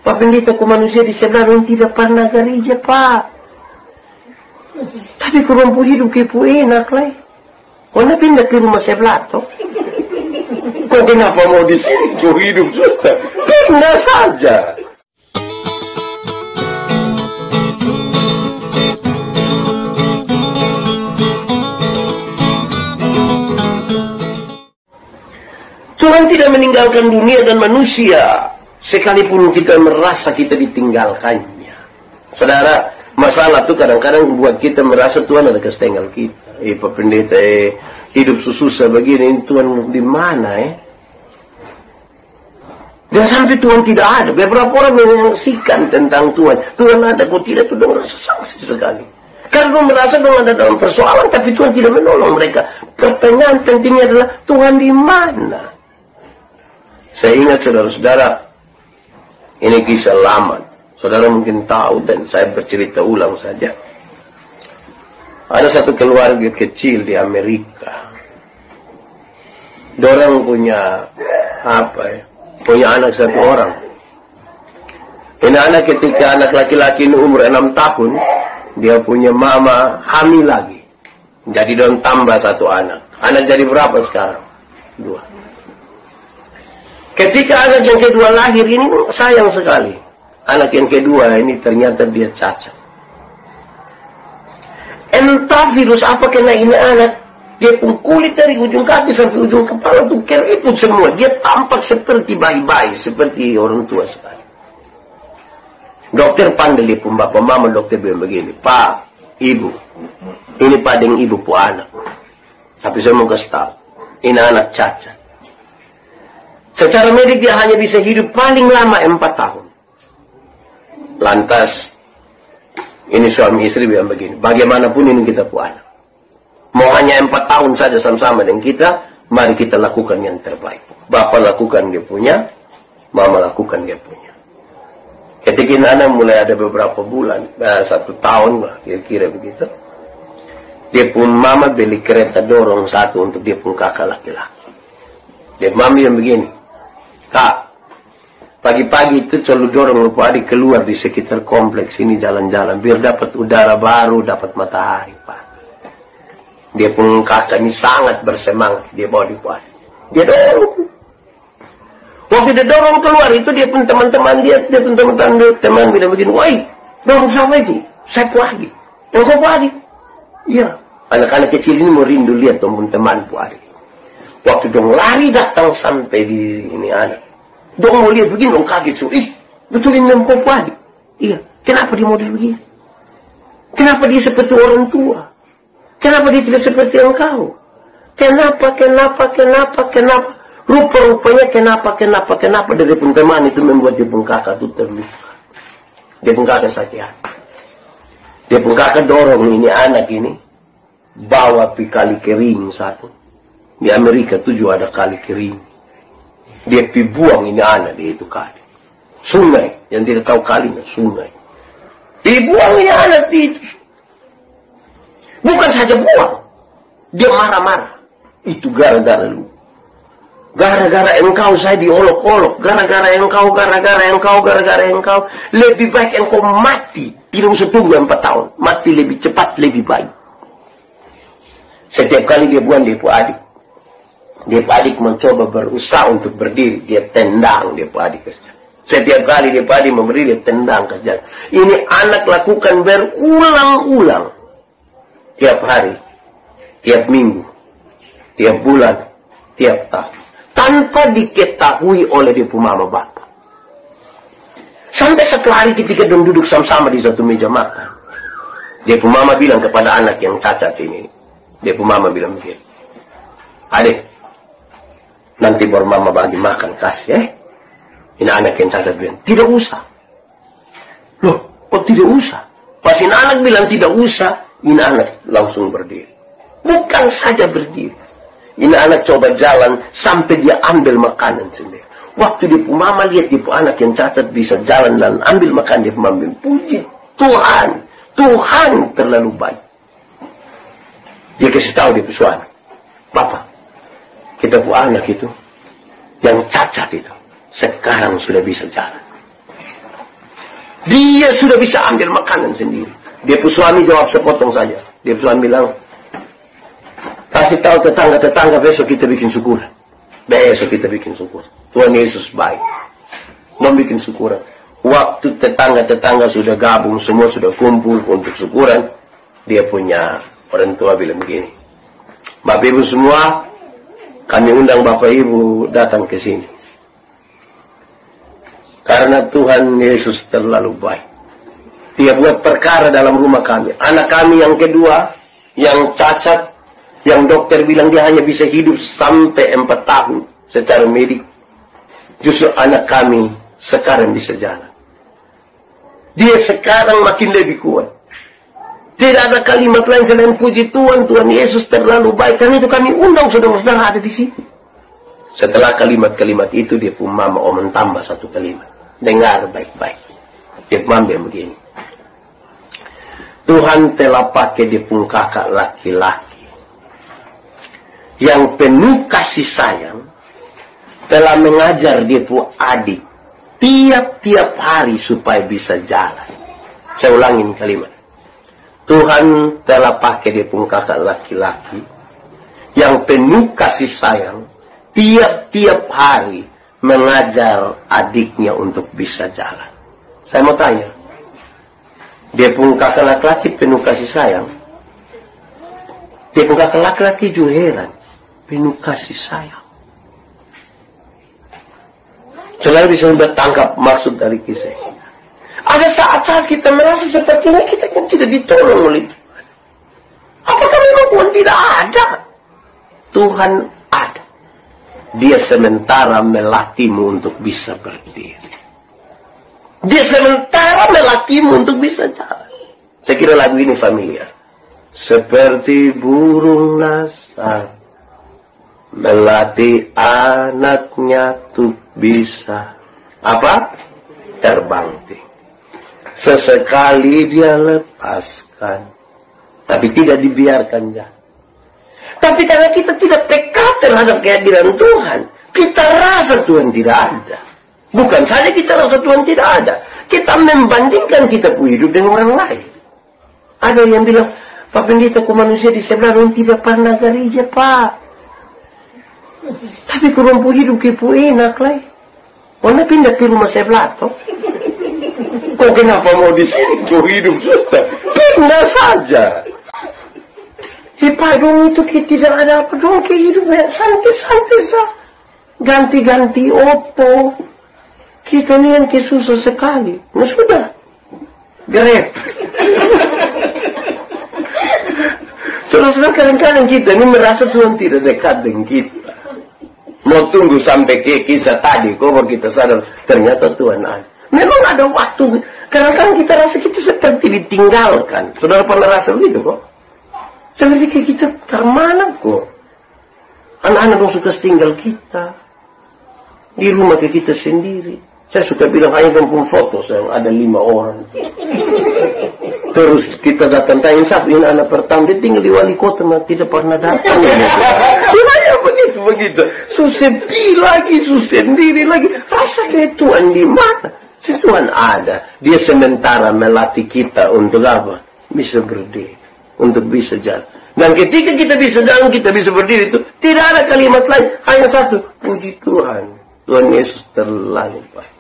Pak Pendeta, ku manusia di sebelah yang tidak pernah gereja, Pak. Tapi ku mampu hidup kepo enak lah. Kau nak pindah ke rumah sebelah toh? Kau kenapa mau di sini? Kau hidup susah. Pindah saja. Tuhan tidak meninggalkan dunia dan manusia, sekalipun kita merasa kita ditinggalkannya. Saudara, masalah itu kadang-kadang buat kita merasa Tuhan ada kesetengah kita. Pak Pendeta, hidup susah begini, Tuhan di mana Dan sampai Tuhan tidak ada. Beberapa orang menyaksikan tentang Tuhan. Tuhan ada, kok tidak, itu merasa sangat sekali. Karena merasa dong ada dalam persoalan, tapi Tuhan tidak menolong mereka. Pertanyaan pentingnya adalah, Tuhan di mana? Saya ingat saudara-saudara, ini kisah lama. Saudara mungkin tahu dan saya bercerita ulang saja. Ada satu keluarga kecil di Amerika. Dorang punya punya anak satu orang. Ini anak ketika anak laki-laki ini umur 6 tahun, dia punya mama hamil lagi. Jadi dorang tambah satu anak. Anak jadi berapa sekarang? 2. Ketika anak yang kedua lahir ini sayang sekali. Anak yang kedua ini ternyata dia cacat. Entah virus apa kena ini anak. Dia pun kulit dari ujung kaki sampai ujung kepala tuh keriput semua. Dia tampak seperti bayi-bayi, seperti orang tua sekali. Dokter panggil dia pun bapak mama, dokter bilang begini, Pak, Ibu, ini padeng ibu pu anak. Tapi saya mau kasih tahu, ini anak cacat. Secara medik dia hanya bisa hidup paling lama 4 tahun. Lantas, ini suami istri bilang begini, bagaimanapun ini kita pu anak. Mau hanya 4 tahun saja sama-sama dengan kita, mari kita lakukan yang terbaik. Bapak lakukan dia punya, mama lakukan dia punya. Ketika anak mulai ada beberapa bulan, 1 tahun lah, kira-kira begitu. Dia pun mama beli kereta dorong satu untuk dia pun kakak laki-laki. Dia mami yang begini, Kak, pagi-pagi itu selalu dorong lupa adik keluar di sekitar kompleks ini jalan-jalan, biar dapat udara baru, dapat matahari, Pak. Dia pun kakak ini sangat bersemangat, dia bawa di puas. Dia dorong. Waktu dia dorong keluar itu dia pun teman-teman dia pun teman bilang begini, woi, dorong sama itu, saya puadi. Yang kau puadi? Iya. Anak-anak kecil ini mau rindu lihat teman-teman puadi. Waktu dong lari datang sampai di ini anak. Dong mau lihat begini, dong kaget. So, betul ini kau puadi? Iya. Kenapa dia model begini? Kenapa dia seperti orang tua? Kenapa dia tidak seperti engkau? Kenapa? Rupa-rupanya kenapa dari pun teman itu membuat dia pun kakak itu terluka. Dia pun kakak sakit hati. Dia pun kakak dorong ini anak ini bawa pi kali kering satu. Di Amerika 7 ada kali kering. Dia pi buang ini anak di itu kali. Sungai, yang tidak tahu kalinya sungai. Dibuang ini anak di itu. Bukan saja buang, dia marah-marah. Itu gara-gara lu. Gara-gara engkau saya diolok-olok. Gara-gara engkau. Lebih baik engkau mati. Tidak usah tunggu 4 tahun. Mati lebih cepat, lebih baik. Setiap kali dia buang, dia adik. Dia adik mencoba berusaha untuk berdiri. Dia tendang dia adik. Setiap kali dia adik mau berdiri, dia tendang ke jalan. Ini anak lakukan berulang-ulang. Tiap hari, tiap minggu, tiap bulan, tiap tahun. Tanpa diketahui oleh dia mama bapak. Sampai satu hari ketika dia duduk sama-sama di satu meja makan. Dia mama bilang kepada anak yang cacat ini. Dia mama bilang begini. Adik, nanti baru mama bagi makan kasih Ini anak yang cacat bilang, tidak usah. Loh, kok tidak usah? Pas ini anak bilang tidak usah, ini anak langsung berdiri. Bukan saja berdiri. Ini anak coba jalan sampai dia ambil makanan sendiri. Waktu dia mama lihat dia anak yang cacat bisa jalan dan ambil makan, dia mengambil. Puji Tuhan. Tuhan terlalu baik. Dia kasih tahu dia suami. Bapak, kita anak itu yang cacat itu sekarang sudah bisa jalan. Dia sudah bisa ambil makanan sendiri. Dia pun suami jawab sepotong saja. Dia pun suami bilang, kasih tahu tetangga-tetangga besok kita bikin syukuran. Besok kita bikin syukuran. Tuhan Yesus baik. Mau bikin syukuran. Waktu tetangga-tetangga sudah gabung, semua sudah kumpul untuk syukuran, dia punya orang tua bilang begini, Bapak Ibu semua, kami undang Bapak Ibu datang ke sini. Karena Tuhan Yesus terlalu baik. Dia buat perkara dalam rumah kami. Anak kami yang kedua, yang cacat, yang dokter bilang dia hanya bisa hidup sampai 4 tahun secara medik. Justru anak kami sekarang bisa jalan. Dia sekarang makin lebih kuat. Tidak ada kalimat lain selain puji Tuhan, Tuhan Yesus terlalu baik. Karena itu kami undang saudara-saudara ada di sini. Setelah kalimat-kalimat itu, dia pun mama om tambah satu kalimat. Dengar baik-baik. Dia pun ambil begini. Tuhan telah pakai dia pun kakak laki-laki yang penuh kasih sayang, telah mengajar dia pun adik tiap-tiap hari supaya bisa jalan. Saya ulangin kalimat. Tuhan telah pakai dia pun kakak laki-laki yang penuh kasih sayang, tiap-tiap hari mengajar adiknya untuk bisa jalan. Saya mau tanya, dia pun kakak laki-laki penuh kasih sayang, dia pun kakak laki-laki juga heran, penuh kasih sayang. Selalu bisa bertangkap maksud dari kisah ini. Ada saat-saat kita merasa sepertinya kita kan tidak ditolong oleh Tuhan. Apakah memang Tuhan tidak ada? Tuhan ada. Dia sementara melatihmu untuk bisa berdiri. Dia sementara melatihmu untuk bisa jalan. Saya kira lagu ini familiar. Seperti burung nasar melatih anaknya untuk bisa terbang tinggi. Sesekali dia lepaskan, tapi tidak dibiarkan jatuh. Tapi karena kita tidak peka terhadap kehadiran Tuhan, kita rasa Tuhan tidak ada. Bukan saja kita rasa Tuhan tidak ada, kita membandingkan kita punya hidup dengan orang lain. Ada yang bilang, Pak Pendeta, ku manusia di sebelah yang tidak pernah gereja, Pak. Tapi ku mampu hidup kipu enak lah. Mana pindah ke rumah sebelah toh? Kok kenapa mau di sini ku hidup susah? Pindah saja. Pak dong itu kita tidak ada apa dong kehidupnya santai-santai sah. Ganti-ganti opo. Kita ini yang susah sekali. Nah sudah. Grab. Saudara-saudara kadang-kadang kita ini merasa Tuhan tidak dekat dengan kita. Mau tunggu sampai ke kisah tadi, kok kita sadar ternyata Tuhan ada. Memang ada waktu. Kadang-kadang kita rasa kita seperti ditinggalkan. Saudara pernah rasa begitu kok? Seperti kayak kita kemana kok? Anak-anak dong suka tinggal kita. Di rumah ke kita sendiri. Saya suka bilang hanya dong foto saya ada 5 orang. Terus kita datang tanya satu ini anak pertama dia tinggal di wali kota mah tidak pernah datang. Gimana begitu. Sepi lagi, sendiri lagi. Rasa kayak Tuhan di mana? Tuhan ada. Dia sementara melatih kita untuk apa? Bisa berdiri, untuk bisa jalan. Dan ketika kita bisa jalan, kita bisa berdiri itu tidak ada kalimat lain, hanya satu, puji Tuhan. Tuhan Yesus terlalu baik.